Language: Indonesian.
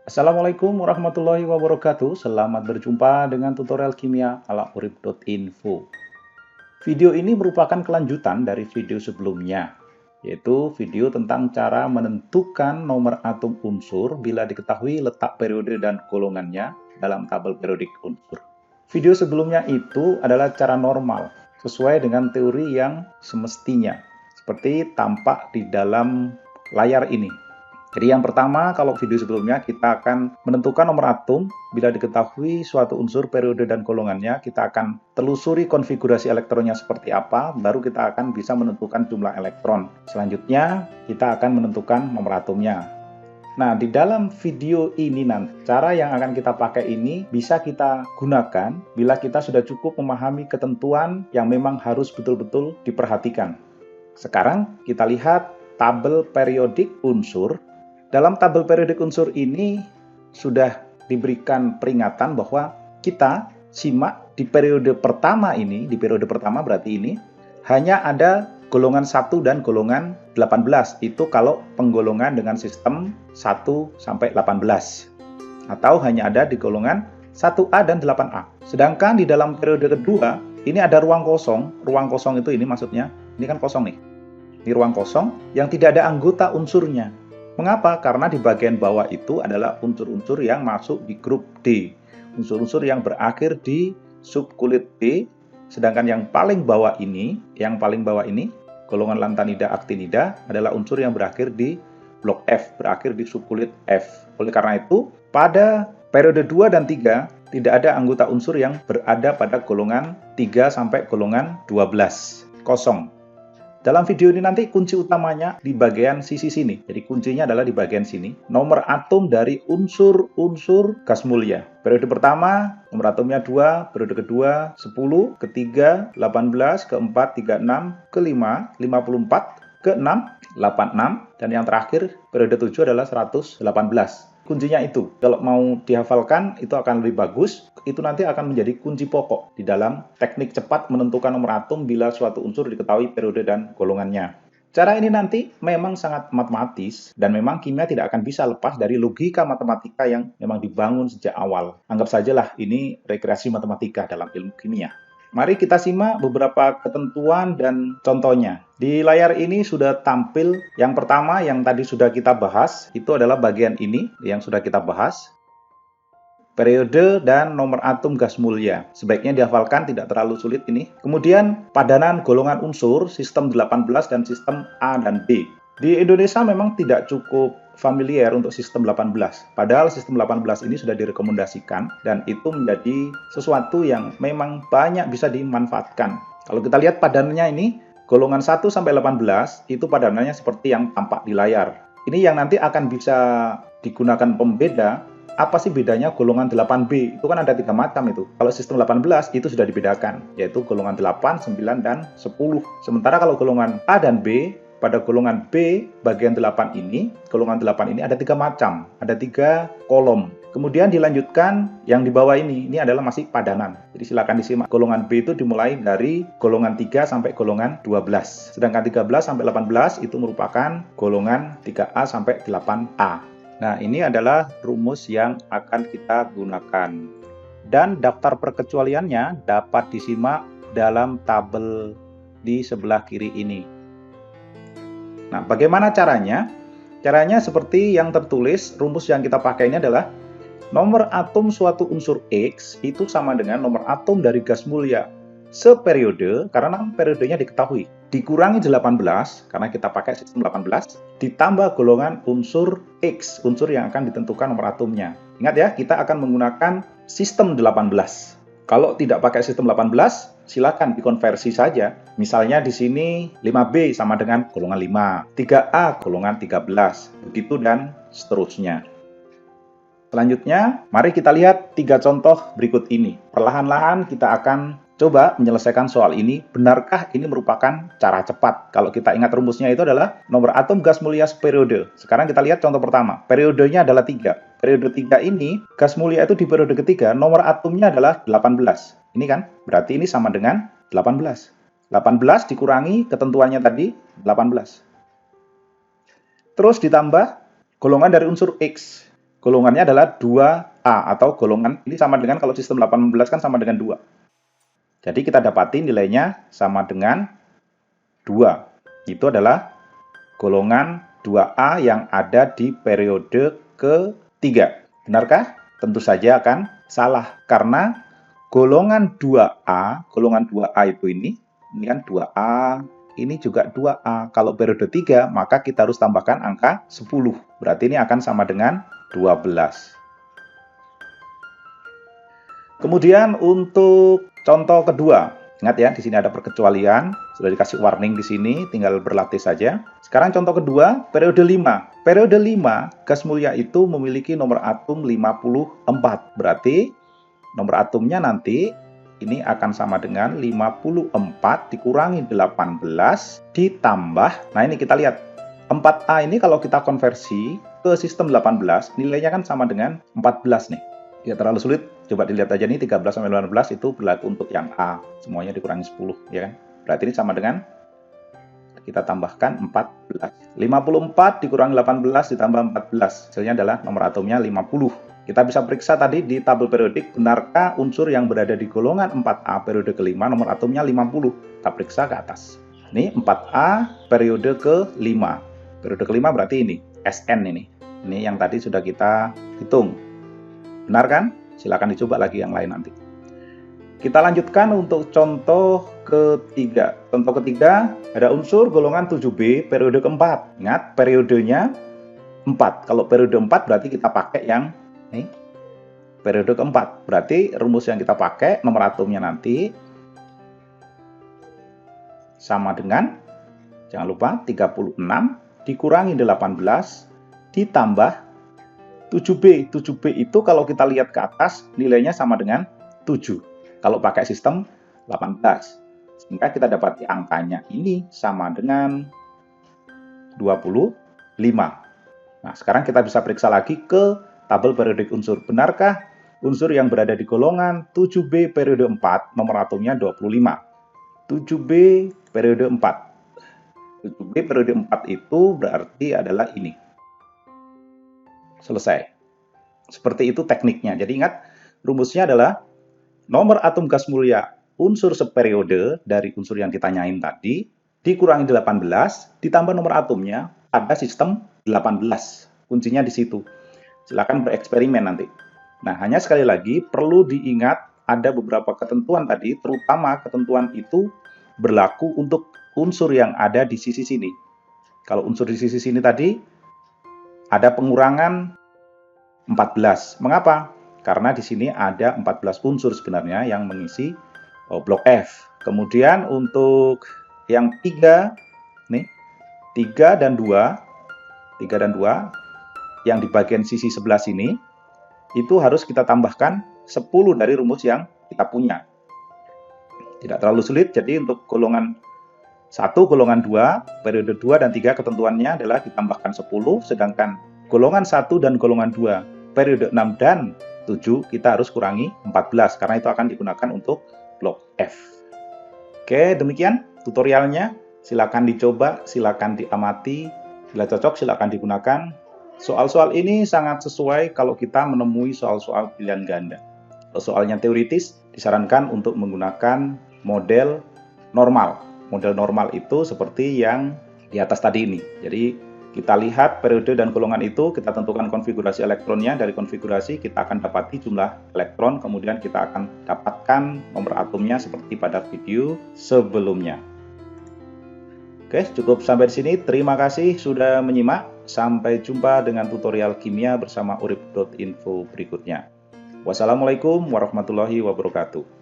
Assalamualaikum warahmatullahi wabarakatuh. Selamat berjumpa dengan tutorial kimia ala urip.info. Video ini merupakan kelanjutan dari video sebelumnya, yaitu video tentang cara menentukan nomor atom unsur bila diketahui letak periode dan golongannya dalam tabel periodik unsur. Video sebelumnya itu adalah cara normal, sesuai dengan teori yang semestinya, seperti tampak di dalam layar ini. Jadi yang pertama, kalau video sebelumnya kita akan menentukan nomor atom. Bila diketahui suatu unsur, periode, dan golongannya, kita akan telusuri konfigurasi elektronnya seperti apa, baru kita akan bisa menentukan jumlah elektron. Selanjutnya, kita akan menentukan nomor atomnya. Nah, di dalam video ini nanti, cara yang akan kita pakai ini bisa kita gunakan bila kita sudah cukup memahami ketentuan yang memang harus betul-betul diperhatikan. Sekarang kita lihat tabel periodik unsur. Dalam tabel periodik unsur ini sudah diberikan peringatan bahwa kita simak di periode pertama ini, di periode pertama berarti ini, hanya ada golongan 1 dan golongan 18. Itu kalau penggolongan dengan sistem 1 sampai 18. Atau hanya ada di golongan 1A dan 8A. Sedangkan di dalam periode kedua, ini ada ruang kosong. Ruang kosong itu ini maksudnya, ini kan kosong nih. Ini ruang kosong yang tidak ada anggota unsurnya. Mengapa? Karena di bagian bawah itu adalah unsur-unsur yang masuk di grup D. Unsur-unsur yang berakhir di subkulit D, sedangkan yang paling bawah ini, golongan lantanida, aktinida adalah unsur yang berakhir di blok F, berakhir di subkulit F. Oleh karena itu, pada periode 2 dan 3 tidak ada anggota unsur yang berada pada golongan 3 sampai golongan 12. Kosong. Dalam video ini nanti kunci utamanya di bagian sisi sini. Jadi kuncinya adalah di bagian sini. Nomor atom dari unsur-unsur gas mulia. Periode pertama, nomor atomnya 2. Periode kedua, 10. Ketiga, 18. Keempat, 36. Kelima, 54. Keenam, 86. Dan yang terakhir, periode 7 adalah 118. Kuncinya itu, kalau mau dihafalkan itu akan lebih bagus. Itu nanti akan menjadi kunci pokok di dalam teknik cepat menentukan nomor atom bila suatu unsur diketahui periode dan golongannya. Cara ini nanti memang sangat matematis dan memang kimia tidak akan bisa lepas dari logika matematika yang memang dibangun sejak awal. Anggap sajalah ini rekreasi matematika dalam ilmu kimia. Mari kita simak beberapa ketentuan dan contohnya. Di layar ini sudah tampil yang pertama yang tadi sudah kita bahas, itu adalah bagian ini yang sudah kita bahas. Periode dan nomor atom gas mulia. Sebaiknya dihafalkan, tidak terlalu sulit ini. Kemudian padanan golongan unsur, sistem 18 dan sistem A dan B. Di Indonesia memang tidak cukup familiar untuk sistem 18. Padahal sistem 18 ini sudah direkomendasikan dan itu menjadi sesuatu yang memang banyak bisa dimanfaatkan. Kalau kita lihat padanannya ini, golongan 1 sampai 18 itu padanannya seperti yang tampak di layar. Ini yang nanti akan bisa digunakan pembeda. Apa sih bedanya golongan 8B? Itu kan ada 3 macam itu. Kalau sistem 18 itu sudah dibedakan, yaitu golongan 8, 9, dan 10. Sementara kalau golongan A dan B, pada golongan B bagian 8 ini, golongan 8 ini ada 3 macam, ada 3 kolom. Kemudian dilanjutkan yang di bawah ini adalah masih padanan. Jadi silakan disimak. Golongan B itu dimulai dari golongan 3 sampai golongan 12. Sedangkan 13 sampai 18 itu merupakan golongan 3A sampai 8A. Nah, ini adalah rumus yang akan kita gunakan. Dan daftar perkecualiannya dapat disimak dalam tabel di sebelah kiri ini. Nah, bagaimana caranya? Caranya seperti yang tertulis, rumus yang kita pakai ini adalah nomor atom suatu unsur X itu sama dengan nomor atom dari gas mulia seperiode, karena periodenya diketahui, dikurangi 18, karena kita pakai sistem 18, ditambah golongan unsur X, unsur yang akan ditentukan nomor atomnya. Ingat ya, kita akan menggunakan sistem 18. Kalau tidak pakai sistem 18, silakan dikonversi saja. Misalnya di sini 5B sama dengan golongan 5, 3A golongan 13, begitu dan seterusnya. Selanjutnya, mari kita lihat 3 contoh berikut ini. Perlahan-lahan kita akan coba menyelesaikan soal ini. Benarkah ini merupakan cara cepat? Kalau kita ingat rumusnya itu adalah nomor atom gas mulia seperiode. Sekarang kita lihat contoh pertama. Periodenya adalah 3. Periode 3 ini, gas mulia itu di periode ketiga, nomor atomnya adalah 18. Ini kan, berarti ini sama dengan 18. 18 dikurangi ketentuannya tadi, 18. Terus ditambah golongan dari unsur X. golongannya adalah 2A atau golongan ini sama dengan kalau sistem 18 kan sama dengan 2. Jadi kita dapati nilainya sama dengan 2. Itu adalah golongan 2A yang ada di periode ketiga. Benarkah? Tentu saja akan salah karena golongan 2A itu ini kan 2A, ini juga 2A. Kalau periode 3, maka kita harus tambahkan angka 10. Berarti ini akan sama dengan 12. Kemudian untuk contoh kedua, ingat ya, di sini ada perkecualian, sudah dikasih warning di sini, tinggal berlatih saja. Sekarang contoh kedua, periode 5. Periode 5, gas mulia itu memiliki nomor atom 54. Berarti nomor atomnya nanti ini akan sama dengan 54 dikurangi 18 ditambah, nah ini kita lihat, 4A ini kalau kita konversi ke sistem 18, nilainya kan sama dengan 14 nih. Ya terlalu sulit, coba dilihat aja nih 13 sampai 18 itu berlaku untuk yang A, semuanya dikurangi 10, ya kan? Berarti ini sama dengan, kita tambahkan 14. 54 dikurangi 18 ditambah 14, hasilnya adalah nomor atomnya 50. Kita bisa periksa tadi di tabel periodik, benarkah unsur yang berada di golongan 4A periode kelima nomor atomnya 50? Kita periksa ke atas. Ini 4A periode kelima. Periode kelima berarti ini, SN ini. Ini yang tadi sudah kita hitung. Benar kan? Silakan dicoba lagi yang lain nanti. Kita lanjutkan untuk contoh ketiga. Contoh ketiga, ada unsur golongan 7B periode keempat. Ingat, periodenya 4. Kalau periode 4 berarti kita pakai yang ini, periode keempat. Berarti rumus yang kita pakai, nomor atomnya nanti sama dengan, jangan lupa, 36 dikurangi 18 ditambah 7B. 7B itu kalau kita lihat ke atas, nilainya sama dengan 7. Kalau pakai sistem 18. Sehingga kita dapati angkanya ini sama dengan 25. Nah, sekarang kita bisa periksa lagi ke tabel periodik unsur. Benarkah unsur yang berada di golongan 7B periode 4, nomor atomnya 25? 7B periode 4. 7B periode 4 itu berarti adalah ini. Selesai. Seperti itu tekniknya. Jadi ingat, rumusnya adalah nomor atom gas mulia unsur seperiode dari unsur yang ditanyain tadi, dikurangi 18, ditambah nomor atomnya pada sistem 18. Kuncinya di situ. Silakan bereksperimen nanti. Nah, hanya sekali lagi perlu diingat ada beberapa ketentuan tadi, terutama ketentuan itu berlaku untuk unsur yang ada di sisi sini. Kalau unsur di sisi sini tadi ada pengurangan 14. Mengapa? Karena di sini ada 14 unsur sebenarnya yang mengisi blok F. Kemudian untuk yang 3 nih, 3 dan 2 yang di bagian sisi sebelah sini itu harus kita tambahkan 10 dari rumus yang kita punya. Tidak terlalu sulit, jadi untuk golongan 1, golongan 2, periode 2 dan 3 ketentuannya adalah ditambahkan 10, sedangkan golongan 1 dan golongan 2, periode 6 dan 7 kita harus kurangi 14, karena itu akan digunakan untuk blok F. Oke, demikian tutorialnya. Silakan dicoba, silakan diamati. Bila cocok, silakan digunakan. Soal-soal ini sangat sesuai kalau kita menemui soal-soal pilihan ganda. Kalau soalnya teoritis, disarankan untuk menggunakan model normal. Model normal itu seperti yang di atas tadi ini. Jadi kita lihat periode dan golongan itu, kita tentukan konfigurasi elektronnya. Dari konfigurasi kita akan dapati jumlah elektron, kemudian kita akan dapatkan nomor atomnya seperti pada video sebelumnya. Oke, cukup sampai di sini. Terima kasih sudah menyimak. Sampai jumpa dengan tutorial kimia bersama urip.info berikutnya. Wassalamualaikum warahmatullahi wabarakatuh.